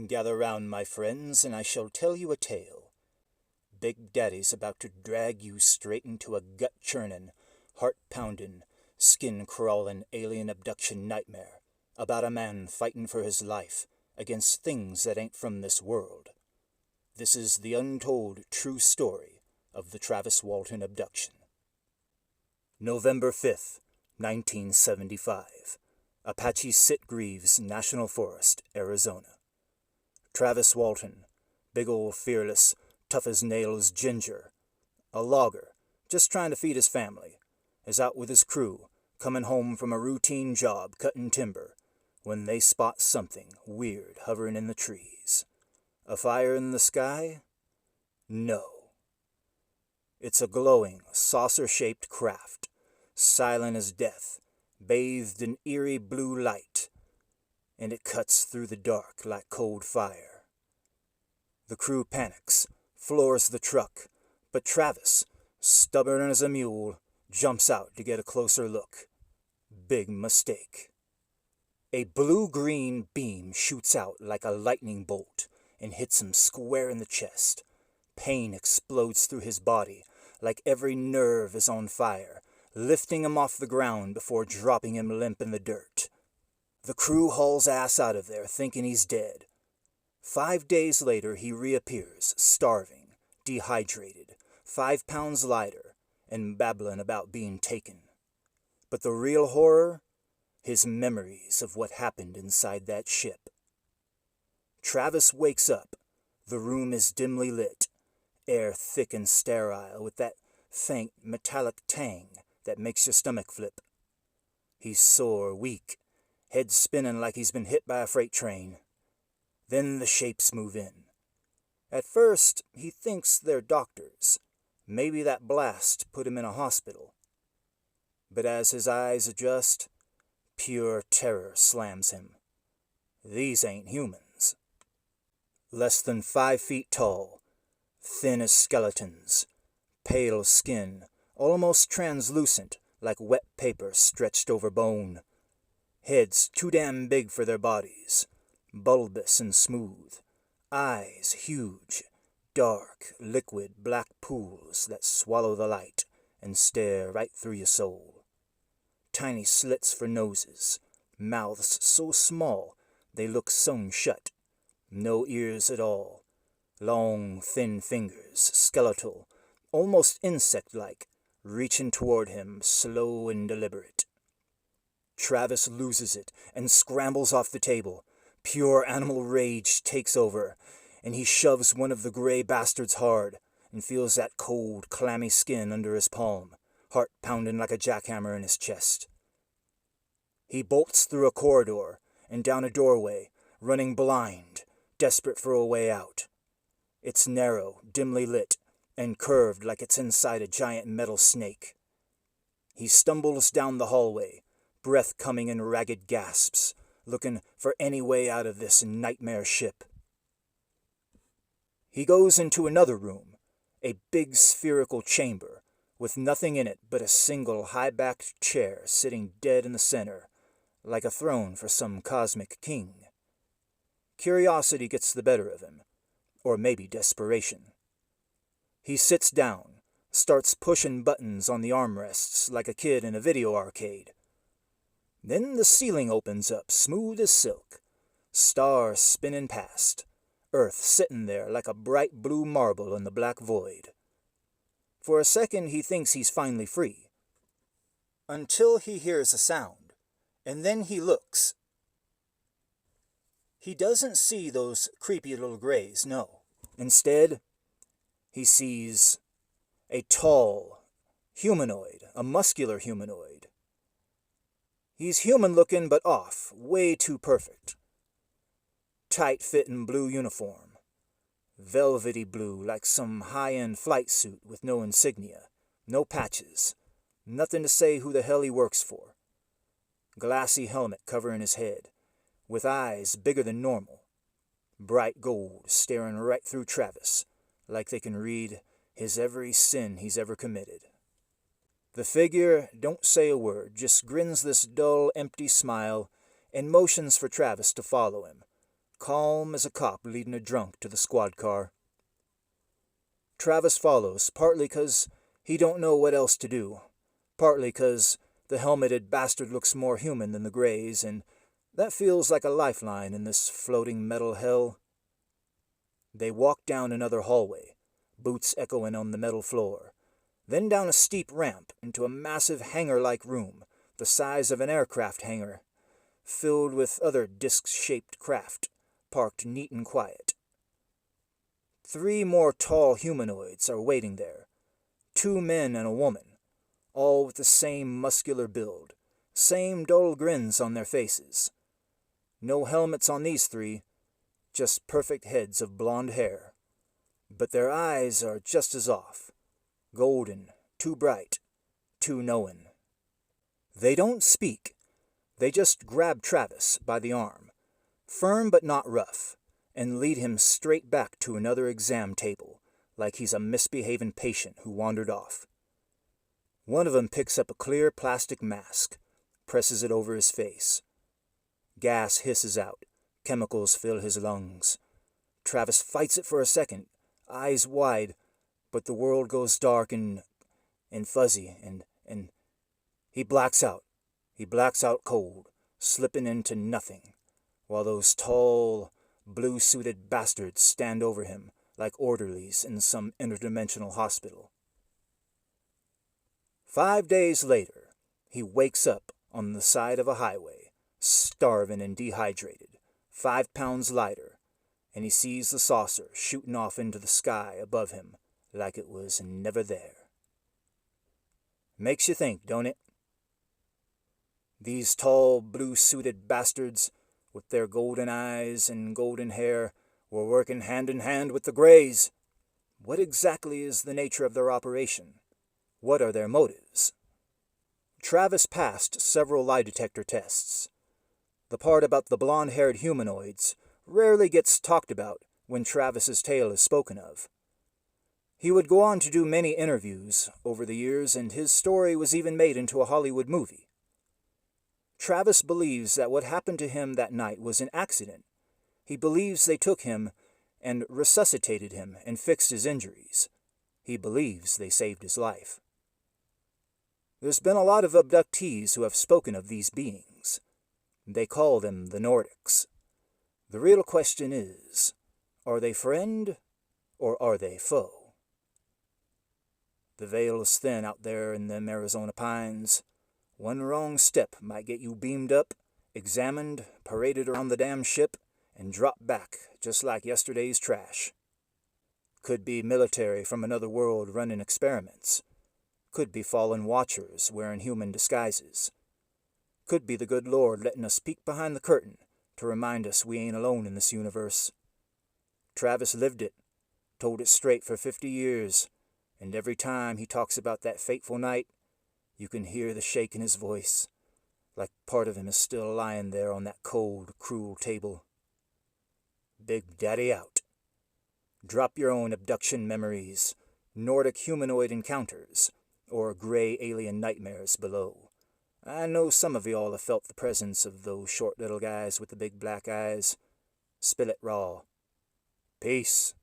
Gather round, my friends, and I shall tell you a tale. Big Daddy's about to drag you straight into a gut-churning, heart-pounding, skin-crawling alien abduction nightmare about a man fighting for his life against things that ain't from this world. This is the untold true story of the Travis Walton abduction. November 5th, 1975. Apache Sitgreaves National Forest, Arizona. Travis Walton, big ol' fearless, tough as nails ginger, a logger, just trying to feed his family, is out with his crew, coming home from a routine job cutting timber, when they spot something weird hovering in the trees. A fire in the sky? No. It's a glowing, saucer-shaped craft, silent as death, bathed in eerie blue light, and it cuts through the dark like cold fire. The crew panics, floors the truck, but Travis, stubborn as a mule, jumps out to get a closer look. Big mistake. A blue-green beam shoots out like a lightning bolt and hits him square in the chest. Pain explodes through his body like every nerve is on fire, lifting him off the ground before dropping him limp in the dirt. The crew hauls ass out of there thinking he's dead. 5 days later he reappears, starving, dehydrated, 5 pounds lighter, and babbling about being taken. But the real horror? His memories of what happened inside that ship. Travis wakes up. The room is dimly lit, air thick and sterile with that faint metallic tang that makes your stomach flip. He's sore, weak, head spinning like he's been hit by a freight train. Then the shapes move in. At first, he thinks they're doctors. Maybe that blast put him in a hospital. But as his eyes adjust, pure terror slams him. These ain't humans. Less than 5 feet tall, thin as skeletons, pale skin, almost translucent like wet paper stretched over bone. Heads too damn big for their bodies, bulbous and smooth. Eyes huge, dark, liquid black pools that swallow the light and stare right through your soul. Tiny slits for noses, mouths so small they look sewn shut. No ears at all. Long, thin fingers, skeletal, almost insect-like, reaching toward him, slow and deliberate. Travis loses it and scrambles off the table. Pure animal rage takes over, and he shoves one of the gray bastards hard and feels that cold, clammy skin under his palm, heart pounding like a jackhammer in his chest. He bolts through a corridor and down a doorway, running blind, desperate for a way out. It's narrow, dimly lit, and curved like it's inside a giant metal snake. He stumbles down the hallway, breath coming in ragged gasps, looking for any way out of this nightmare ship. He goes into another room, a big spherical chamber, with nothing in it but a single high-backed chair sitting dead in the center, like a throne for some cosmic king. Curiosity gets the better of him, or maybe desperation. He sits down, starts pushing buttons on the armrests like a kid in a video arcade. Then the ceiling opens up, smooth as silk, stars spinning past, Earth sitting there like a bright blue marble in the black void. For a second he thinks he's finally free, until he hears a sound, and then he looks. He doesn't see those creepy little grays, no. Instead, he sees a tall humanoid, a muscular humanoid. He's human-looking but off, way too perfect. Tight-fitting blue uniform, velvety blue like some high-end flight suit with no insignia, no patches, nothing to say who the hell he works for. Glassy helmet covering his head, with eyes bigger than normal. Bright gold staring right through Travis, like they can read his every sin he's ever committed. The figure don't say a word, just grins this dull, empty smile and motions for Travis to follow him, calm as a cop leading a drunk to the squad car. Travis follows, partly 'cause he don't know what else to do, partly 'cause the helmeted bastard looks more human than the Greys, and that feels like a lifeline in this floating metal hell. They walk down another hallway, boots echoing on the metal floor, then down a steep ramp into a massive hangar-like room, the size of an aircraft hangar, filled with other disc-shaped craft, parked neat and quiet. 3 more tall humanoids are waiting there, 2 men and a woman, all with the same muscular build, same dull grins on their faces. No helmets on these 3, just perfect heads of blonde hair. But their eyes are just as off, golden, too bright, too knowing. They don't speak. They just grab Travis by the arm, firm but not rough, and lead him straight back to another exam table, like he's a misbehaving patient who wandered off. One of them picks up a clear plastic mask, presses it over his face. Gas hisses out, chemicals fill his lungs. Travis fights it for a second, eyes wide, but the world goes dark and fuzzy, and he blacks out. He blacks out cold, slipping into nothing, while those tall, blue-suited bastards stand over him like orderlies in some interdimensional hospital. 5 days later, he wakes up on the side of a highway, starving and dehydrated, 5 pounds lighter, and he sees the saucer shooting off into the sky above him like it was never there. Makes you think, don't it? These tall, blue-suited bastards, with their golden eyes and golden hair, were working hand in hand with the Greys. What exactly is the nature of their operation? What are their motives? Travis passed several lie detector tests. The part about the blonde-haired humanoids rarely gets talked about when Travis's tale is spoken of. He would go on to do many interviews over the years, and his story was even made into a Hollywood movie. Travis believes that what happened to him that night was an accident. He believes they took him and resuscitated him and fixed his injuries. He believes they saved his life. There's been a lot of abductees who have spoken of these beings. They call them the Nordics. The real question is, are they friend or are they foe? The veil is thin out there in them Arizona pines. One wrong step might get you beamed up, examined, paraded around the damn ship, and dropped back just like yesterday's trash. Could be military from another world running experiments. Could be fallen watchers wearing human disguises. Could be the good Lord letting us peek behind the curtain to remind us we ain't alone in this universe. Travis lived it, told it straight for 50 years, and every time he talks about that fateful night, you can hear the shake in his voice, like part of him is still lying there on that cold, cruel table. Big Daddy out. Drop your own abduction memories, Nordic humanoid encounters, or gray alien nightmares below. I know some of y'all have felt the presence of those short little guys with the big black eyes. Spill it raw. Peace.